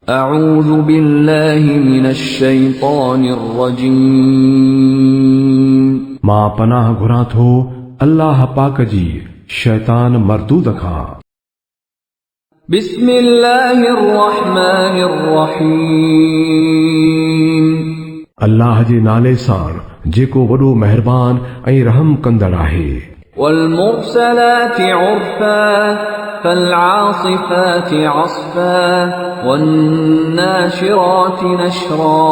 أعوذ بالله من الشيطان الرجيم मां पनाह घुरां थो अल्लाह पाक जी शैतान मरदूद खां। بسم الله الرحمن الرحيم अल्लाह जे नाले सां जेको वॾो महिरबान ऐं रहम कंदड़ आहे। والمرسلات عرفا فالعاصفات عصفا والناشرات نشرا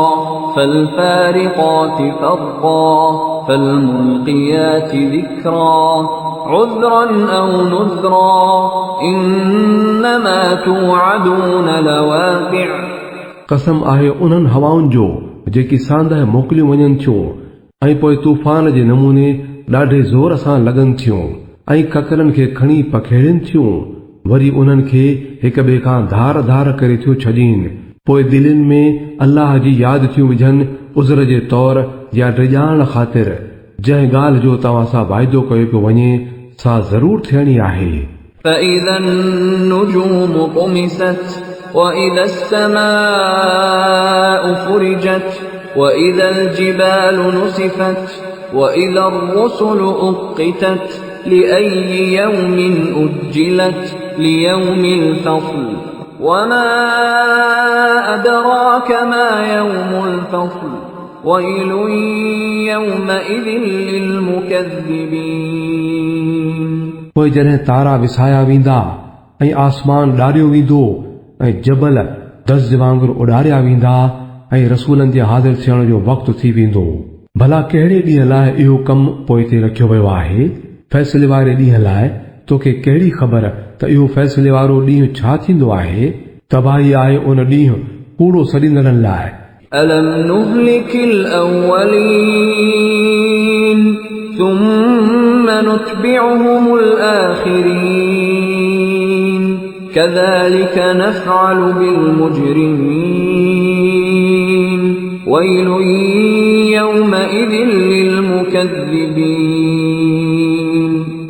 فالفارقات فرقا فالملقيات ذكرا عذرا أو نذرا إنما توعدون لواقع। कसम आहे उन्हनि हवाउनि जो जेकी सांदह मोकिलियूं वञनि थियूं ऐं पोइ तूफ़ान जे नमूने ॾाढे ज़ोर सां लॻनि थियूं ऐं ककरनि खे खणी पखेड़िन थियूं, वरी उन्हनि खे हिक ॿिए खां धार धार करे थियूं छॾीनि, पोइ दिलनि में अल्लाह जी यादि थियूं विझनि उज़र जे तौर या डिॼाइण ख़ातिर जंहिं ॻाल्हि जो तव्हां सां वाइदो कयो पियो वञे सा ज़रूर थियणी आहे। فإذا النجوم طمست وإذا السماء فرجت وإذا الجبال نسفت وإذا الرسل أقتت لأي يوم أجلت ليوم الفصل وما أدراك ما يوم الفصل ويل يومئذ للمكذبين। पोइ जॾहिं तारा विसाया वेंदा ऐं आसमान ॾारियो वेंदो ऐं जबल दज़ वांगुरु उॾारिया वेंदा ऐं रसूलनि जे हाज़िर थियण जो वक़्तु थी वेंदो, भला कहिड़े ॾींहं लाइ इहो कमु पोइ ते रखियो वियो आहे? फ़ैसिले वारे ॾींहं लाइ तोखे कहिड़ी ख़बर त इहो फ़ैसिले वारो ॾींहुं छा थींदो आहे? तबाही आहे उन ॾींहुं कूड़ो सॾींदड़नि लाइ। ألم نهلك الأولين ثم نتبعهم الآخرين كذلك نفعل بالمجرمين ويل يومئذ للمكذبين।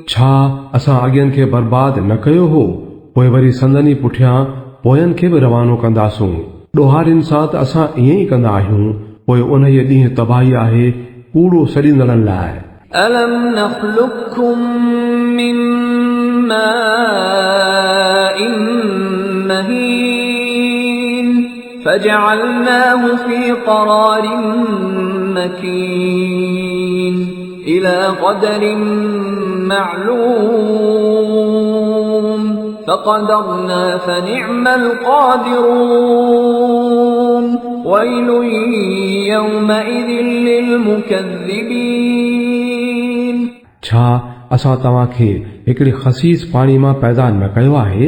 छा असां अॻियनि खे बर्बाद न कयो हो, पोइ वरी संदनी पुठियां पोयनि खे बि रवानो कंदासूं? ॾोहारियुनि सां त असां ईअं ई कंदा आहियूं, पोइ उन जे ॾींहुं तबाही आहे कूड़ो सॾींदड़नि लाइ। ألم نخلقكم من ماء مهين فجعلناه في قرار مكين إلى قدر معلوم فقدرنا فنعم القادرون ويل يومئذ للمكذبين। छा असां तव्हांखे हिकिड़े ख़सीस पाणी मां पैदा न कयो आहे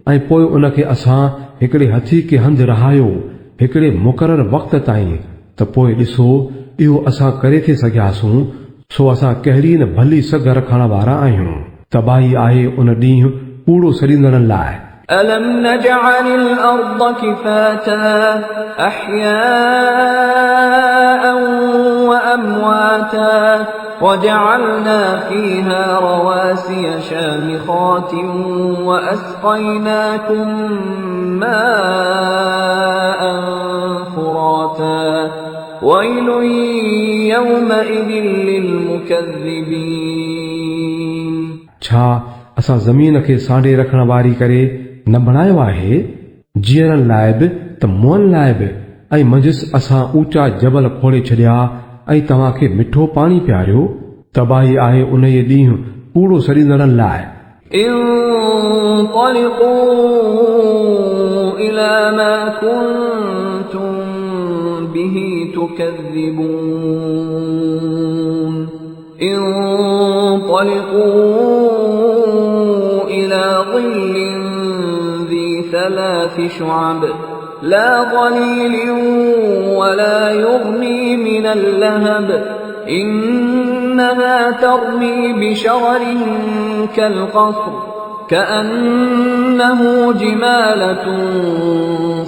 ऐं पोइ उनखे असां हिकिड़े हथी खे हंधि रहायो हिकिड़े मुक़रर वक़्त ताईं, त पोइ ॾिसो इहो असां करे थे सघियासूं, सो असां कहिड़ी न भली सघ रखण वारा आहियूं। तबाही आहे उन ॾींहुं कूड़ो सॾींदड़नि लाइ। ألم نجعل الأرض كفاتا أحياء وأمواتا وجعلنا فيها رواسي شامخات وأسقيناكم ماء فراتا ويل يومئذ للمكذبين। छा असां ज़मीन खे सांडे रखण वारी करे न बणायो आहे, जीअरनि लाइ बि त मुअनि लाइ बि, ऐं मंझिसि असां ऊचा जबल खोड़े छॾिया ऐं तव्हांखे मिठो पाणी पियारियो? तबाही आहे उन जे ॾींहुं कूड़ो सॾींदड़नि लाइ। انطلقوا إلى ما كنتم به تكذبون انطلقوا إلى ظل ذي ثلاث شعب لا ظليل ولا يغني من اللهب إنها ترمي بشرر كالقصر كأنه جمالة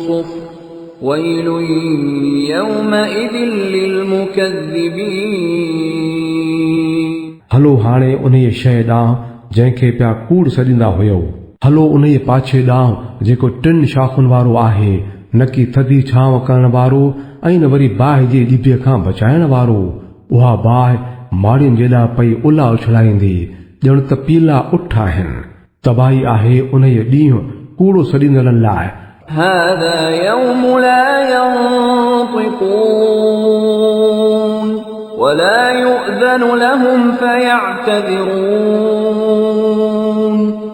صفر ويل يومئذ للمكذبين। हलो हाणे उन शइ ॾांहुं जंहिंखे पिया कूड़ सॾींदा हुयो, हलो उन पाछे ॾांहुं जेको टिन शाखुनि वारो आहे न की थधी छांव करण वारो ऐं न वरी बाहि जे ॾिबे खां बचाइण वारो। उहा बाहि माड़ियुनि जेॾा पई उला उछलाईंदी, ॼण त पीला उठ आहिनि। तबाही आहे उन ॾींहुं कूड़ो सॾींदड़नि लाइ। هذا يوم لا ينطقون ولا يؤذن لهم فيعتذرون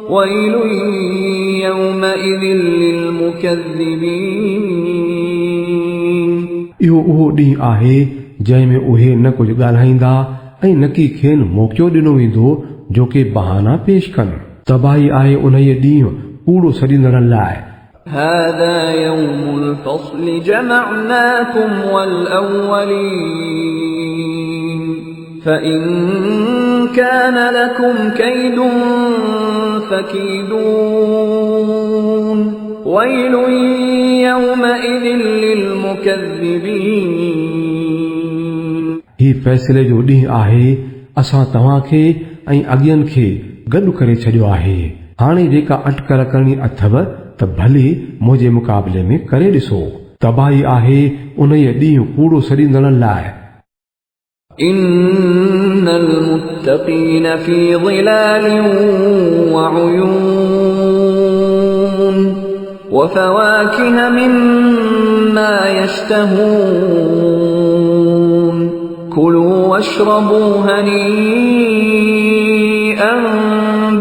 ويل يومئذ للمكذبين। इहो उहो ॾींहुं आहे जंहिं में उहे न कुझु ॻाल्हाईंदा ऐं न की खेनि मौक़ियो ॾिनो वेंदो जो के बहाना पेश कनि। तबाही आहे उन ॾींहुं कूड़ो सॾींदड़नि लाइ। هذا يوم الفصل جمعناكم والأولين فإن كان لكم كيد فكيدون ويل يومئذ للمكذبين। ही फ़ैसिले जो ॾींहुं आहे, असां तव्हांखे ऐं अॻियनि खे गॾु करे छॾियो आहे। हाणे जेका अटकल करणी अथव त भले मुंहिंजे मुक़ाबले में करे ॾिसो। तबाही आहे उन ॾींहुं कूड़ो सॾींदड़नि लाइ। إن المتقين في ظلال وعيون وفواكه مما يشتهون كلوا واشربوا هنيئا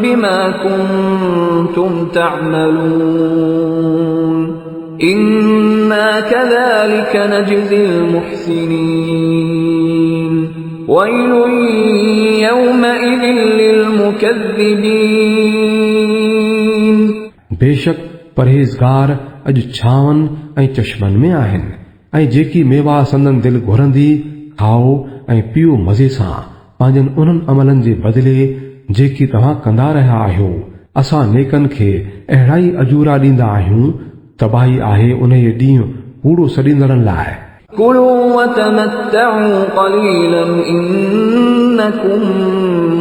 بما كنتم تعملون إنا كذلك نجزي المحسنين ويل يومئذ للمكذبين। बेशक परहेज़गार अॼु छावनि ऐं चश्मनि में आहिनि ऐं जेकी मेवा संदन दिलि घुरंदी खाओ ऐं पियो मज़े सां पंहिंजनि उन्हनि अमलनि जे बदिले जेकी तव्हां कंदा रहिया आहियो। असां नेकनि खे अहिड़ा ई अजूरा ॾींदा आहियूं। तबाही आहे उन ॾींहुं कूड़ो सॾींदड़नि लाइ। كلوا وتمتعوا قليلا إنكم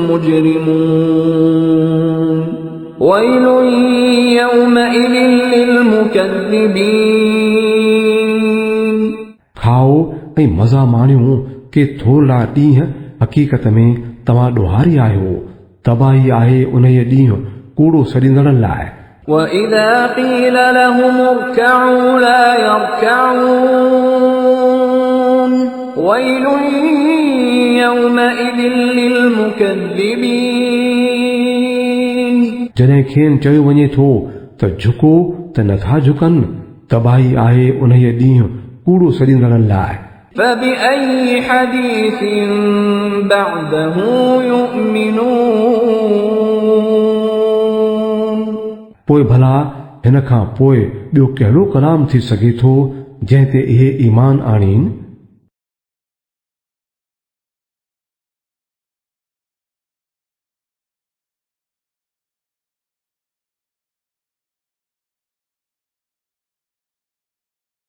مجرمون ويل يومئذ للمكذبين। खाओ ऐं मज़ा माणियो के थोरा ॾींहं हक़ीक़त में तव्हां ॾोहारी आहियो। तबाही आहे उन ॾींहुं कूड़ो सॾींदड़नि लाइ। وإذا قيل لهم اركعوا لا يركعون ويل يومئذ للمكذبين। जॾहिं खेनि चयो वञे थो त झुको त नथा झुकनि। तबाही आहे उन ॾींहुं कूड़ो सॾींदड़नि लाइ। فبأي حديث بعده يؤمنون पोइ भला हिन खां पोइ ॿियो कहिड़ो कलाम थी सघे थो जंहिं ते इहे ईमान आणीनि।